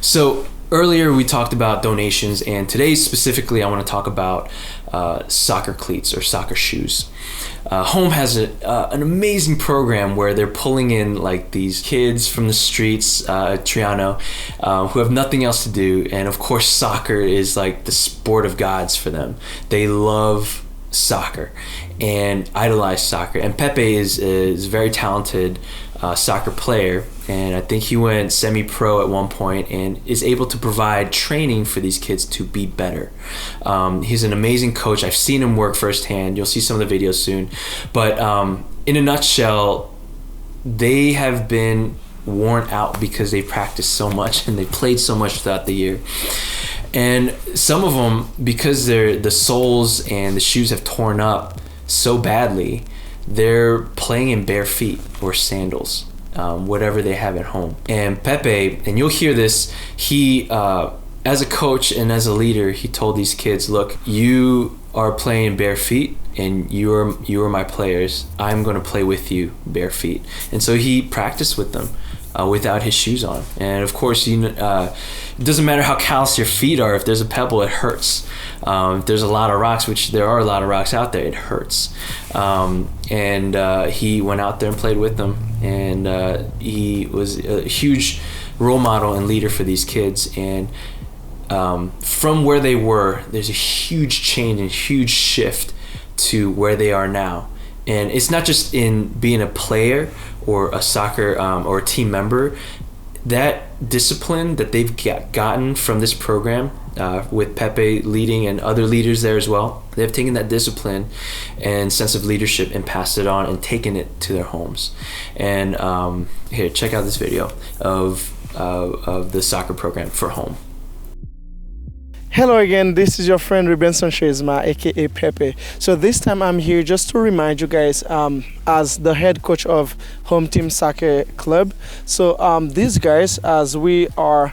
So earlier we talked about donations, and today specifically I want to talk about soccer cleats or soccer shoes. Home has an amazing program where they're pulling in like these kids from the streets, Triano, who have nothing else to do, and of course soccer is like the sport of gods for them. They love soccer and idolize soccer, and Pepe is a very talented soccer player, and I think he went semi-pro at one point and is able to provide training for these kids to be better. He's an amazing coach. I've seen him work firsthand. You'll see some of the videos soon, but in a nutshell, they have been worn out because they practiced so much and they played so much throughout the year. And some of them, because the soles and the shoes have torn up so badly, they're playing in bare feet or sandals, whatever they have at home. And Pepe, and you'll hear this, he, as a coach and as a leader, he told these kids, look, you are playing in bare feet and you are my players. I'm going to play with you bare feet. And so he practiced with them without his shoes on. And of course, it doesn't matter how callous your feet are. If there's a pebble, it hurts. If there's a lot of rocks, which there are a lot of rocks out there, it hurts. And he went out there and played with them. And he was a huge role model and leader for these kids. And from where they were, there's a huge change and huge shift to where they are now. And it's not just in being a player or a soccer or a team member. That discipline that they've gotten from this program, with Pepe leading and other leaders there as well, they've taken that discipline and sense of leadership and passed it on and taken it to their homes. And here, check out this video of the soccer program for Home. Hello again, this is your friend Rubenson Shezma, aka Pepe. So this time I'm here just to remind you guys, as the head coach of Home Team Soccer Club. So these guys, as we are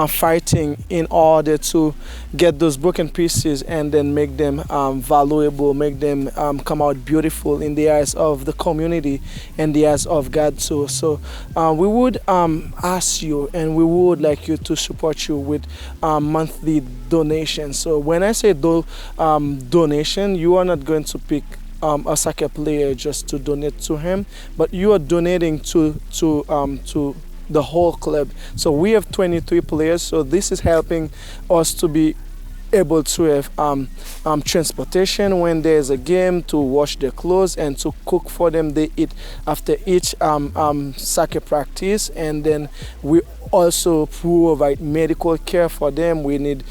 fighting in order to get those broken pieces and then make them valuable, make them come out beautiful in the eyes of the community and the eyes of God too. So we would ask you, and we would like you to support you with monthly donations. So when I say donation, you are not going to pick a soccer player just to donate to him, but you are donating to the whole club. So we have 23 players, so this is helping us to be able to have transportation when there's a game, to wash their clothes and to cook for them. They eat after each soccer practice, and then we also provide medical care for them. We need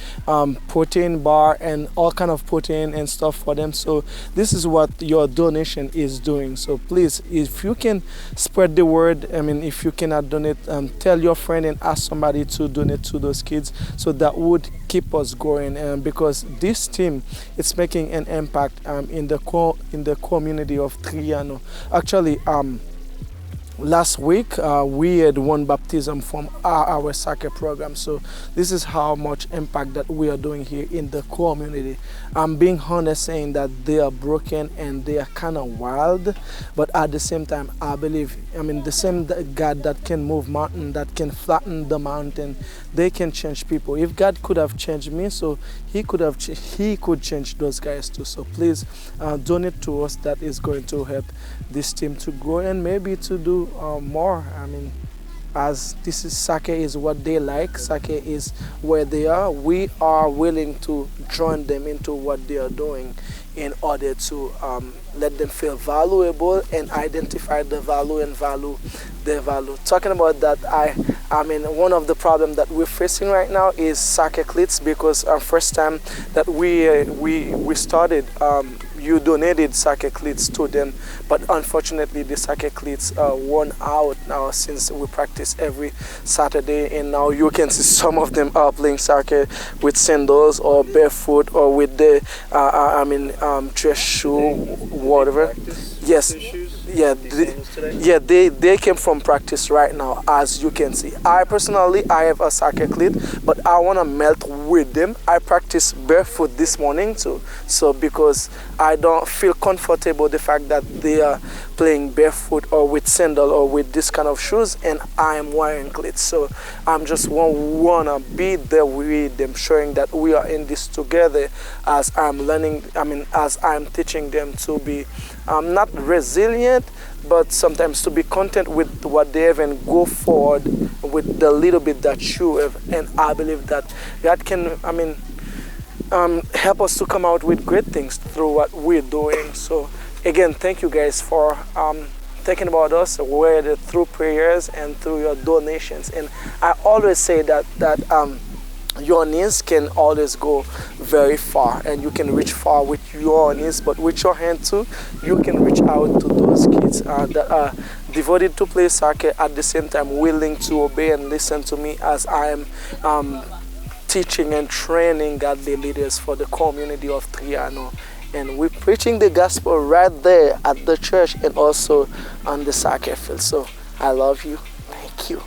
protein bar and all kind of protein and stuff for them. So this is what your donation is doing. So please, if you can spread the word, I mean, if you cannot donate, tell your friend and ask somebody to donate to those kids. So that would keep us going, because this team is making an impact in the community of Triano. Actually, last week we had one baptism from our soccer program. So this is how much impact that we are doing here in the community. I'm being honest saying that they are broken and they are kind of wild, but at the same time I believe, I mean, the same God that can move mountain, that can flatten the mountain, they can change people. If God could have changed me, so he could change those guys too. So please donate to us. That is going to help this team to grow and maybe to do more. I mean, as this is soccer is what they like, soccer is where they are, we are willing to join them into what they are doing in order to let them feel valuable and identify the value and value their value. Talking about that, I mean, one of the problems that we're facing right now is soccer cleats, because first time that we started, you donated soccer cleats to them, but unfortunately the soccer cleats worn out now since we practice every Saturday, and now you can see some of them are playing soccer with sandals or barefoot or with the dress shoe, whatever. Yes. Yeah, yeah, they came from practice right now, as you can see. I personally, I have a soccer cleat, but I want to melt with them. I practice barefoot this morning too, so because I don't feel comfortable the fact that they are playing barefoot or with sandal or with this kind of shoes, and I am wearing cleats. So I'm just wanna be there with them, showing that we are in this together, as I'm learning. I mean, as I'm teaching them to be not resilient, but sometimes to be content with what they have and go forward with the little bit that you have. And I believe that that can, I mean, help us to come out with great things through what we're doing. So again, thank you guys for thinking about us, whether through prayers and through your donations. And I always say that your needs can always go very far, and you can reach far with your needs, but with your hand too, you can reach out to those kids that are devoted to play soccer, at the same time willing to obey and listen to me as I am teaching and training godly leaders for the community of Triano. And we're preaching the gospel right there at the church and also on the soccer field. So I love you. Thank you.